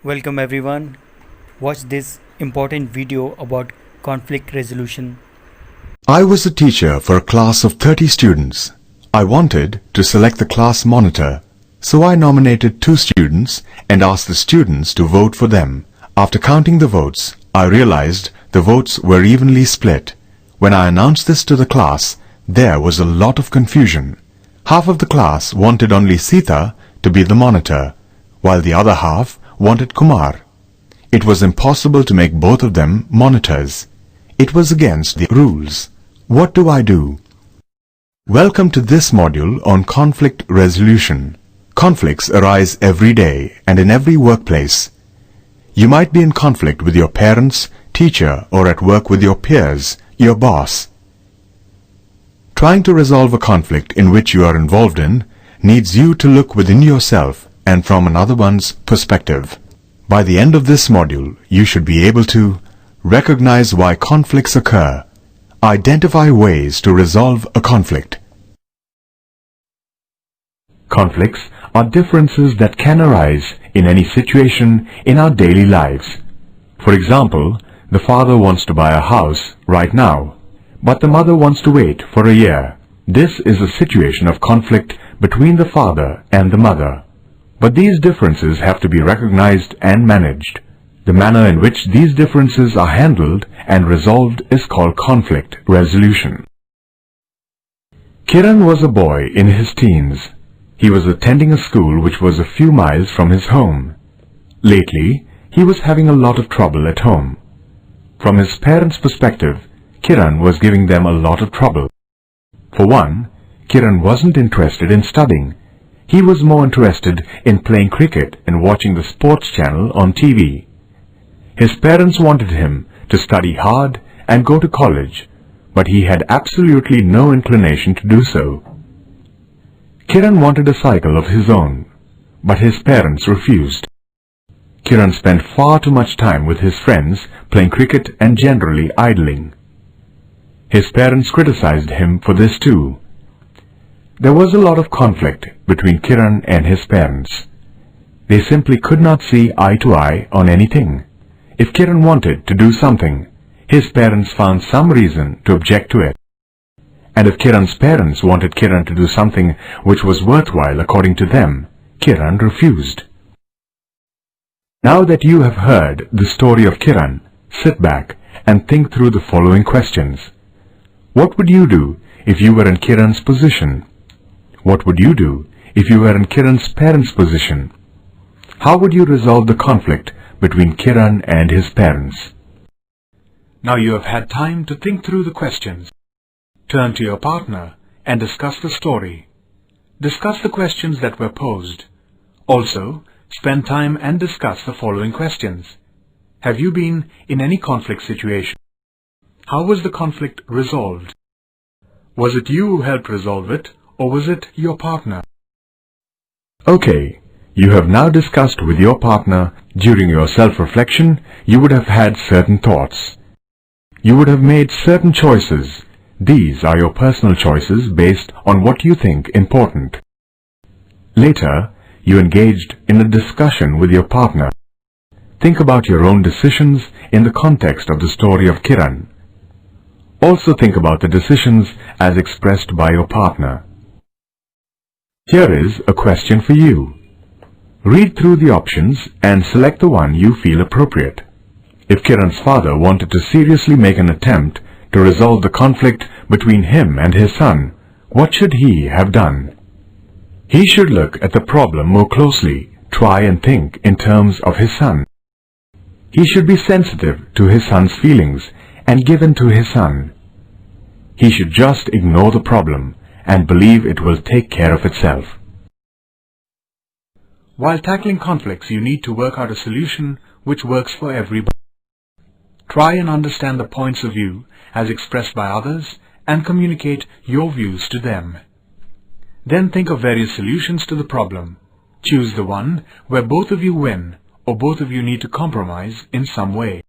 Welcome everyone. Watch this important video about conflict resolution. I was a teacher for a class of 30 students. I wanted to select the class monitor, so I nominated 2 students and asked the students to vote for them. After counting the votes, I realized the votes were evenly split. When I announced this to the class, there was a lot of confusion. Half of the class wanted only Sita to be the monitor, while the other half wanted Kumar. It was impossible to make both of them monitors. It was against the rules. What do I do? Welcome to this module on conflict resolution. Conflicts arise every day and in every workplace. You might be in conflict with your parents, teacher, or at work with your peers, your boss. Trying to resolve a conflict in which you are involved in needs you to look within yourself and from another one's perspective. By the end of this module, you should be able to recognize why conflicts occur, identify ways to resolve a conflict. Conflicts are differences that can arise in any situation in our daily lives. For example, the father wants to buy a house right now, but the mother wants to wait for a year. This is a situation of conflict between the father and the mother. But these differences have to be recognized and managed. The manner in which these differences are handled and resolved is called conflict resolution. Kiran was a boy in his teens. He was attending a school which was a few miles from his home. Lately, he was having a lot of trouble at home. From his parents' perspective, Kiran was giving them a lot of trouble. For one, Kiran wasn't interested in studying. He was more interested in playing cricket and watching the sports channel on TV. His parents wanted him to study hard and go to college, but he had absolutely no inclination to do so. Kiran wanted a cycle of his own, but his parents refused. Kiran spent far too much time with his friends playing cricket and generally idling. His parents criticized him for this too. There was a lot of conflict between Kiran and his parents. They simply could not see eye to eye on anything. If Kiran wanted to do something, his parents found some reason to object to it. And if Kiran's parents wanted Kiran to do something which was worthwhile according to them, Kiran refused. Now that you have heard the story of Kiran, sit back and think through the following questions. What would you do if you were in Kiran's position? What would you do if you were in Kiran's parents' position? How would you resolve the conflict between Kiran and his parents? Now you have had time to think through the questions. Turn to your partner and discuss the story. Discuss the questions that were posed. Also, spend time and discuss the following questions. Have you been in any conflict situation? How was the conflict resolved? Was it you who helped resolve it, or was it your partner? Okay, you have now discussed with your partner. During your self-reflection, you would have had certain thoughts. You would have made certain choices. These are your personal choices based on what you think important. Later, you engaged in a discussion with your partner. Think about your own decisions in the context of the story of Kiran. Also think about the decisions as expressed by your partner. Here is a question for you. Read through the options and select the one you feel appropriate. If Kiran's father wanted to seriously make an attempt to resolve the conflict between him and his son, what should he have done? He should look at the problem more closely, try and think in terms of his son. He should be sensitive to his son's feelings and give in to his son. He should just ignore the problem and believe it will take care of itself. While tackling conflicts, you need to work out a solution which works for everybody. Try and understand the points of view as expressed by others and communicate your views to them. Then think of various solutions to the problem. Choose the one where both of you win or both of you need to compromise in some way.